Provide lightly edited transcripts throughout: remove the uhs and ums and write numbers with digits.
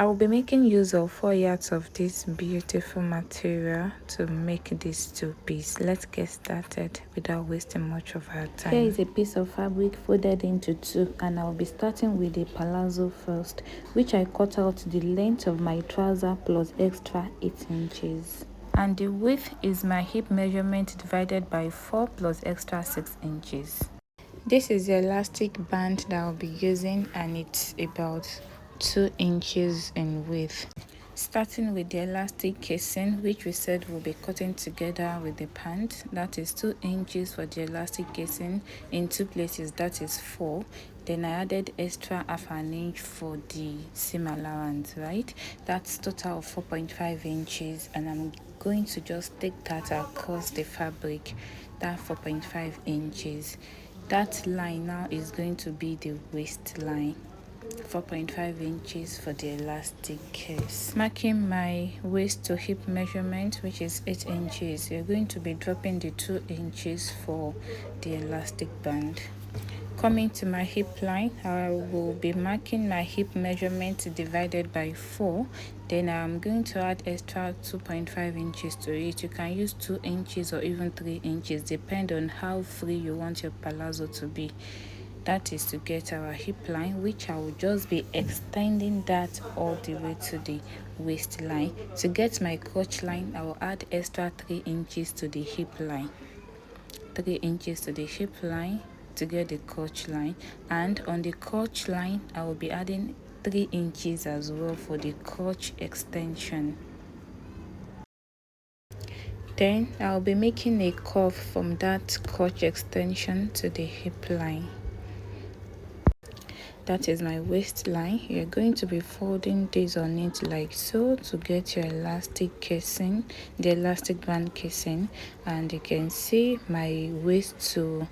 I will be making use of 4 yards of this beautiful material to make this two-piece. Let's get started without wasting much of our time. Here is a piece of fabric folded into two, and I'll be starting with the palazzo first, which I cut out the length of my trouser plus extra 8 inches. And the width is my hip measurement divided by 4 plus extra 6 inches. This is the elastic band that I'll be using, and it's about 2 inches in width. Starting with the elastic casing, which we said we'll be cutting together with the pant. That is 2 inches for the elastic casing in 2 places, that is 4. Then I added extra half an inch for the seam allowance, right? That's total of 4.5 inches, and I'm going to just take that across the fabric, that 4.5 inches. That line now is going to be the waistline. 4.5 inches for the elastic case. Marking my waist to hip measurement, which is 8 inches, you're going to be dropping the 2 inches for the elastic band. Coming to my hip line, I will be marking my hip measurement divided by 4. Then I'm going to add extra 2.5 inches to it. You can use 2 inches or even 3 inches, depend on how free you want your palazzo to be. That is to get our hip line, which I will just be extending that all the way to the waistline. To get my crotch line, I will add extra 3 inches to the hip line. 3 inches to the hip line to get the crotch line, and on the crotch line I will be adding 3 inches as well for the crotch extension. Then I'll be making a curve from that crotch extension to the hip line. That is my waistline. You're going to be folding this on it like so to get your elastic casing, the elastic band casing, and you can see my waist to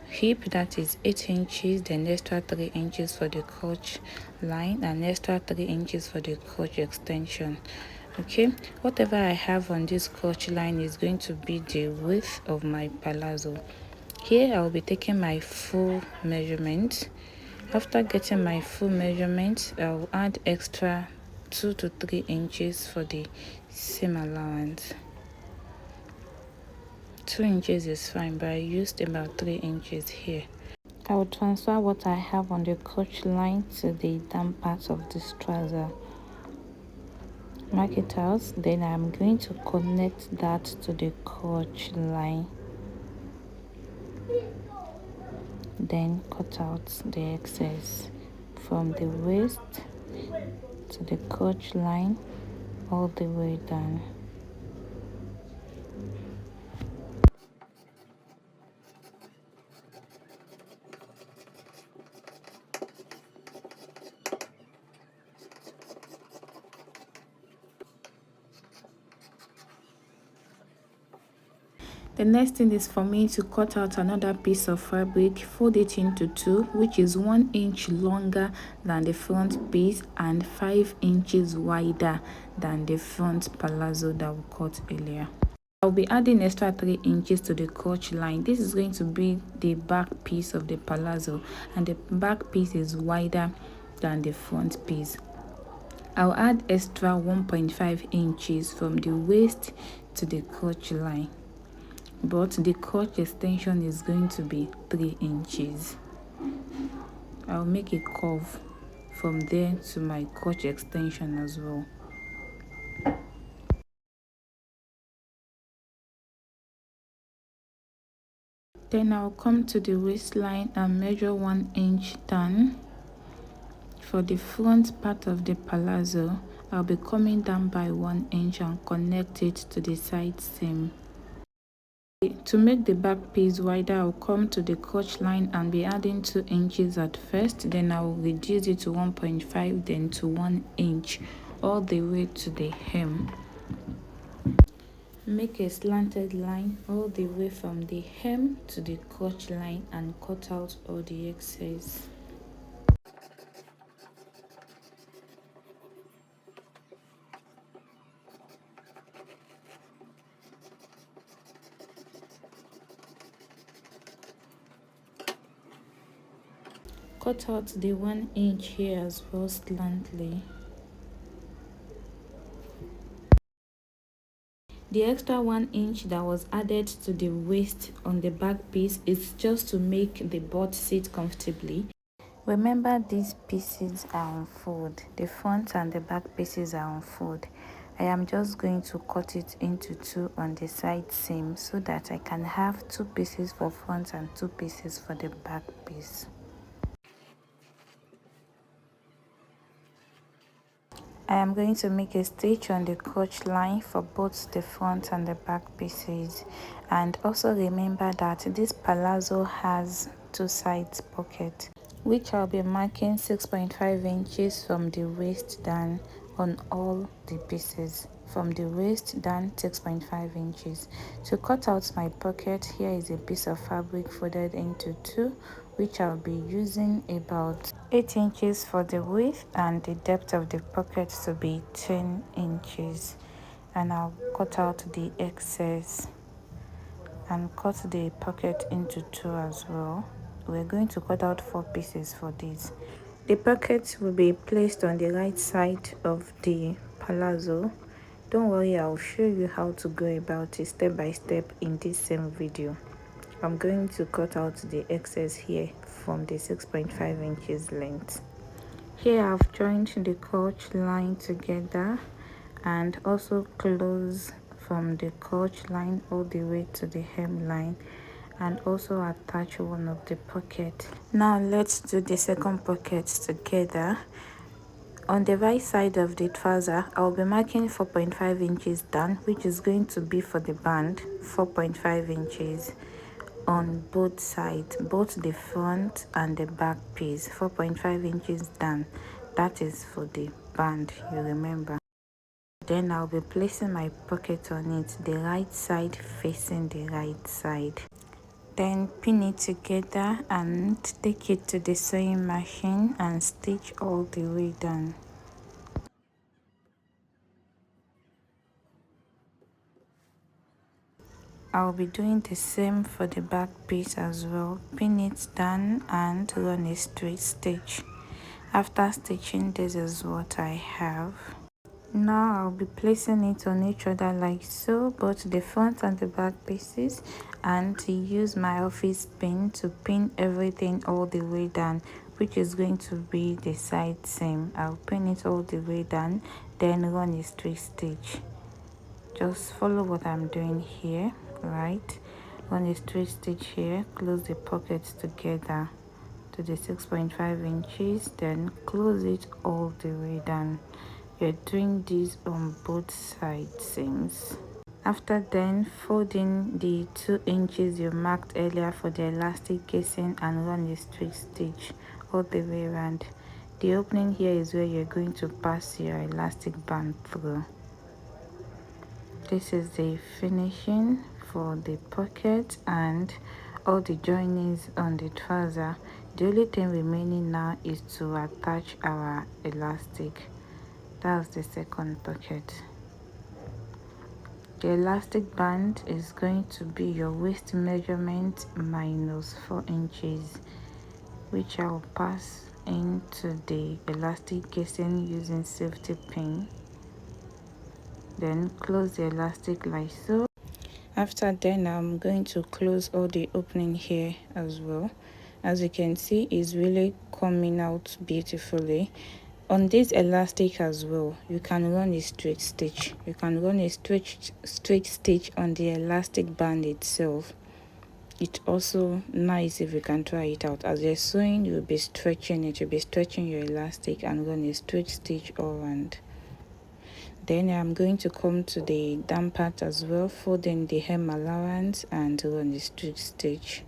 hip, that is 8 inches, then extra 3 inches for the crotch line and extra 3 inches for the crotch extension. Okay, whatever I have on this crotch line is going to be the width of my palazzo. Here I will be taking my full measurement. After getting my full measurement, I'll add extra 2 to 3 inches for the seam allowance. 2 inches is fine, but I used about 3 inches here. I will transfer what I have on the crotch line to the down part of this trouser. Mark it out, then I'm going to connect that to the crotch line. Then cut out the excess from the waist to the crotch line all the way down. The next thing is for me to cut out another piece of fabric, fold it into 2, which is 1 inch longer than the front piece and 5 inches wider than the front palazzo that we cut earlier. I'll be adding extra 3 inches to the crotch line. This is going to be the back piece of the palazzo, and the back piece is wider than the front piece. I'll add extra 1.5 inches from the waist to the crotch line, but the crotch extension is going to be 3 inches. I'll make a curve from there to my crotch extension as well. Then I'll come to the waistline and measure 1 inch down. For the front part of the palazzo, I'll be coming down by 1 inch and connect it to the side seam. To make the back piece wider, I'll come to the crotch line and be adding 2 inches at first, then I'll reduce it to 1.5, then to 1 inch, all the way to the hem. Make a slanted line all the way from the hem to the crotch line and cut out all the excess. Cut out the 1 inch here as well slantly. The extra 1 inch that was added to the waist on the back piece is just to make the butt sit comfortably. Remember, these pieces are on fold. The front and the back pieces are on fold. I am just going to cut it into 2 on the side seam so that I can have 2 pieces for front and 2 pieces for the back piece. I am going to make a stitch on the crotch line for both the front and the back pieces. And also remember that this palazzo has 2 sides pocket, which I'll be marking 6.5 inches from the waist down on all the pieces. From the waist down 6.5 inches. To cut out my pocket, here is a piece of fabric folded into 2, which I'll be using about 8 inches for the width and the depth of the pocket to be 10 inches. And I'll cut out the excess and cut the pocket into 2 as well. We're going to cut out 4 pieces for this. The pocket will be placed on the right side of the palazzo. Don't worry, I'll show you how to go about it step by step in this same video. I'm going to cut out the excess here from the 6.5 inches length. Here I've joined the crotch line together and also close from the crotch line all the way to the hemline, and also attach one of the pocket. Now let's do the second pocket together. On the right side of the trouser, I'll be marking 4.5 inches down, which is going to be for the band, 4.5 inches on both sides, both the front and the back piece, 4.5 inches down. That is for the band, you remember. Then I'll be placing my pocket on it, the right side facing the right side. Then pin it together and take it to the sewing machine and stitch all the way down. I'll be doing the same for the back piece as well. Pin it down and run a straight stitch. After stitching, this is what I have. Now I'll be placing it on each other like so, both the front and the back pieces, and to use my office pin to pin everything all the way down, which is going to be the side seam. I'll pin it all the way down, then run a straight stitch. Just follow what I'm doing here, right? Run a straight stitch here, close the pockets together to the 6.5 inches, then close it all the way down. You're doing this on both side seams. After then, folding the 2 inches you marked earlier for the elastic casing and run a straight stitch all the way around. The opening here is where you're going to pass your elastic band through. This is the finishing for the pocket and all the joinings on the trouser. The only thing remaining now is to attach our elastic. That's the second pocket. The elastic band is going to be your waist measurement minus 4 inches, which I'll pass into the elastic casing using safety pin. Then close the elastic like so. After then, I'm going to close all the opening here as well. As you can see, it's really coming out beautifully. On this elastic as well, you can run a straight stitch. You can run a straight stitch on the elastic band itself. It's also nice if you can try it out. As you're sewing, you'll be stretching it. You'll be stretching your elastic and run a straight stitch all around. Then I'm going to come to the down part as well, folding the hem allowance and run a straight stitch.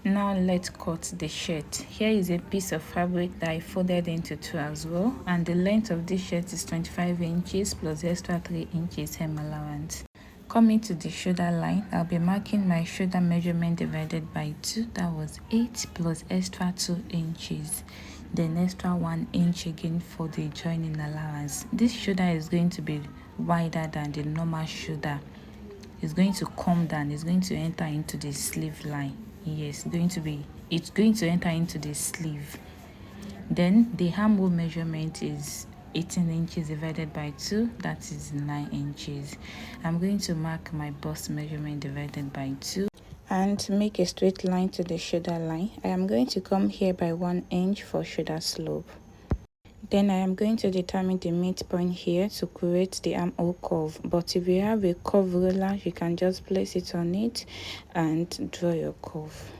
Now let's cut the shirt. Here is a piece of fabric that I folded into 2 as well, and the length of this shirt is 25 inches plus extra 3 inches hem allowance. Coming to the shoulder line, I'll be marking my shoulder measurement divided by 2. That was 8 plus extra 2 inches. Then extra 1 inch again for the joining allowance. This shoulder is going to be wider than the normal shoulder. It's going to come down. It's going to enter into the sleeve line. Yes, it's going to enter into the sleeve. Then the armhole measurement is 18 inches divided by 2, that is 9 inches. I'm going to mark my bust measurement divided by 2 and make a straight line to the shoulder line. I am going to come here by 1 inch for shoulder slope. Then I am going to determine the midpoint here to create the armhole curve. But if you have a curve ruler, you can just place it on it and draw your curve.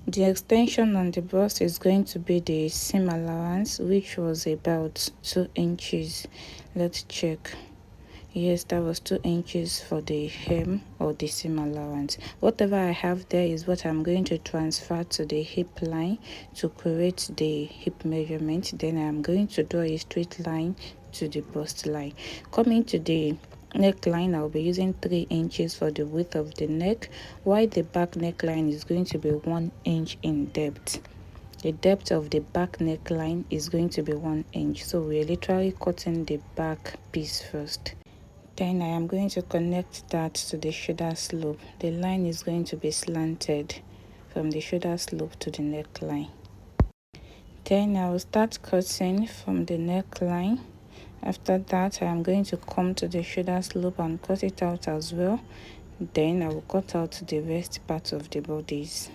The extension on the bust is going to be the seam allowance, which was about 2 inches. Let's check. Yes, that was 2 inches for the hem or the seam allowance. Whatever I have there is what I'm going to transfer to the hip line to create the hip measurement. Then I'm going to draw a straight line to the bust line. Coming to the neckline, I'll be using 3 inches for the width of the neck, while the back neckline is going to be 1 inch in depth. The depth of the back neckline is going to be 1 inch, so we're literally cutting the back piece first. Then I am going to connect that to the shoulder slope. The line is going to be slanted from the shoulder slope to the neckline. Then I will start cutting from the neckline. After that, I am going to come to the shoulder slope and cut it out as well. Then I will cut out the rest part of the bodice.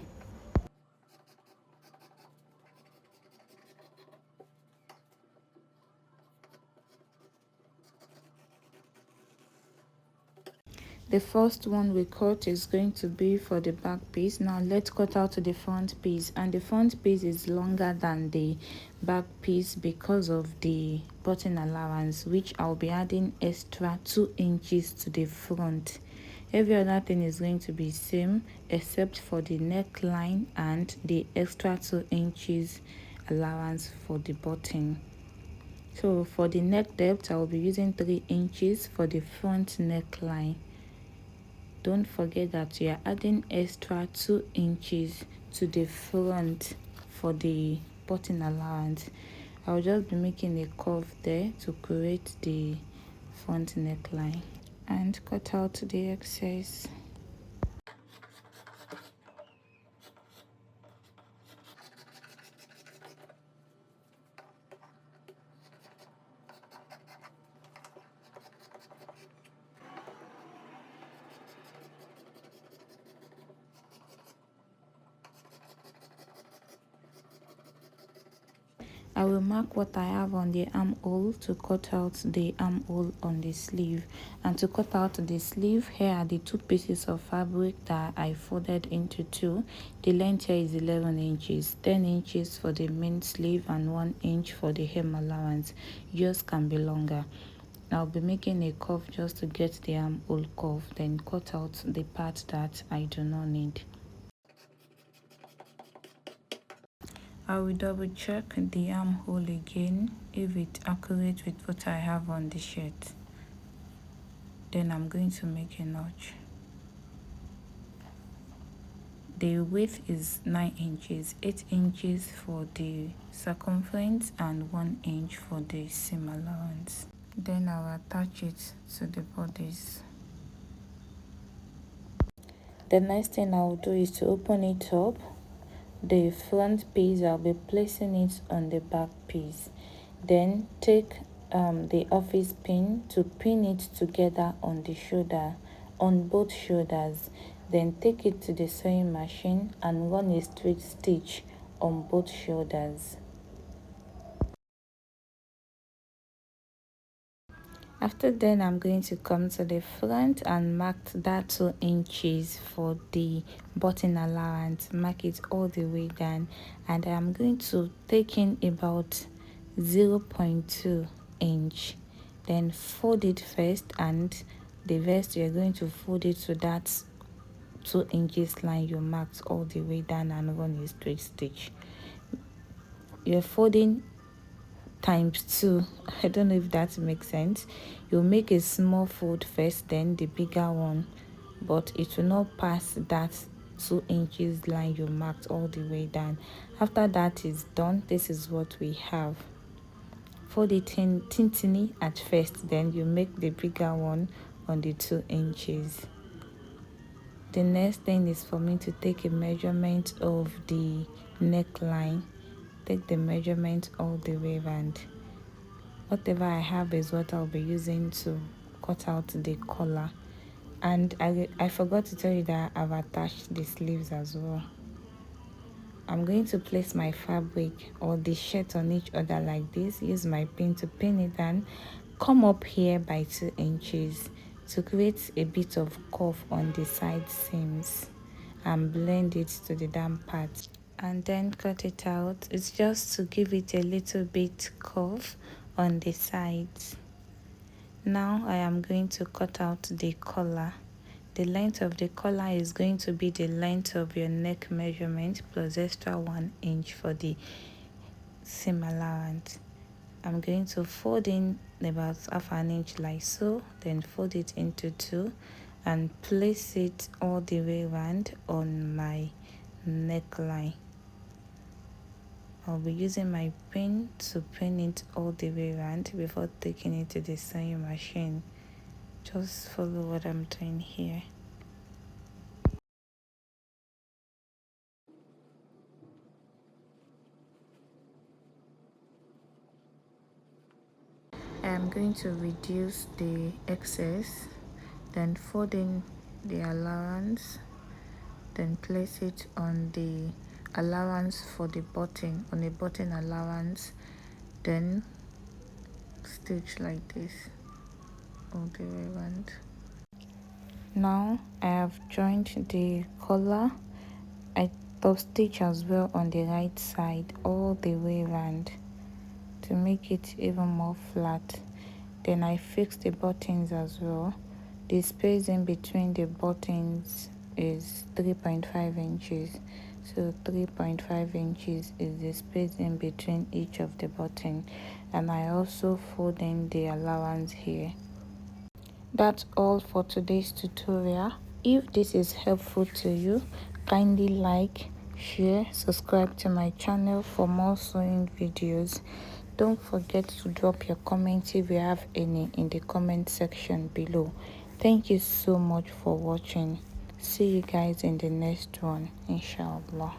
The first one we cut is going to be for the back piece. Now let's cut out the front piece, and the front piece is longer than the back piece because of the button allowance, which I'll be adding extra 2 inches to the front. Every other thing is going to be same except for the neckline and the extra 2 inches allowance for the button. So for the neck depth, I will be using 3 inches for the front neckline. Don't forget that you are adding extra 2 inches to the front for the button allowance. I'll just be making a curve there to create the front neckline and cut out the excess. I will mark what I have on the armhole to cut out the armhole on the sleeve. And to cut out the sleeve, here are the 2 pieces of fabric that I folded into 2. The length here is 11 inches, 10 inches for the main sleeve and 1 inch for the hem allowance. Yours can be longer. I'll be making a curve just to get the armhole curve, then cut out the part that I do not need. I will double check the armhole again if it's accurate with what I have on the shirt. Then I'm going to make a notch. The width is 9 inches, 8 inches for the circumference and 1 inch for the seam allowance. Then I'll attach it to the bodice. The next thing I'll do is to open it up. The front piece, I'll be placing it on the back piece. Then take the office pin to pin it together on the shoulder, on both shoulders. Then take it to the sewing machine and run a straight stitch on both shoulders. After then, I'm going to come to the front and mark that 2 inches for the button allowance. Mark it all the way down, and I'm going to take in about 0.2 inch. Then fold it first, and the rest you're going to fold it to that 2 inches line you marked all the way down and run a straight stitch. You're folding ×2. I don't know if that makes sense. You'll make a small fold first, then the bigger one, but it will not pass that 2 inches line you marked all the way down. After that is done, this is what we have. Fold it tiny at first, then you make the bigger one on the 2 inches. The next thing is for me to take a measurement of the neckline. Take the measurement all the way around. Whatever I have is what I'll be using to cut out the collar. And I forgot to tell you that I've attached the sleeves as well. I'm going to place my fabric or the shirt on each other like this, use my pin to pin it and come up here by 2 inches to create a bit of curve on the side seams and blend it to the down part, and then cut it out. It's just to give it a little bit curve on the sides. Now I am going to cut out the collar. The length of the collar is going to be the length of your neck measurement plus extra 1 inch for the seam allowance. I'm going to fold in about half an inch like so, then fold it into 2 and place it all the way around on my neckline. I'll be using my pin to pin it all the way around before taking it to the sewing machine. Just follow what I'm doing here. I'm going to reduce the excess, then fold in the allowance, then place it on the allowance for the button, on a button allowance, then stitch like this all the way around. Now I have joined the collar. I top stitch as well on the right side all the way around to make it even more flat. Then I fix the buttons as well. The space in between the buttons is 3.5 inches, so 3.5 inches is the space in between each of the button, and I also fold in the allowance here. That's all for today's tutorial. If this is helpful to you, kindly like, share, subscribe to my channel for more sewing videos. Don't forget to drop your comments if you have any in the comment section below. Thank you so much for watching. See you guys in the next one, inshallah.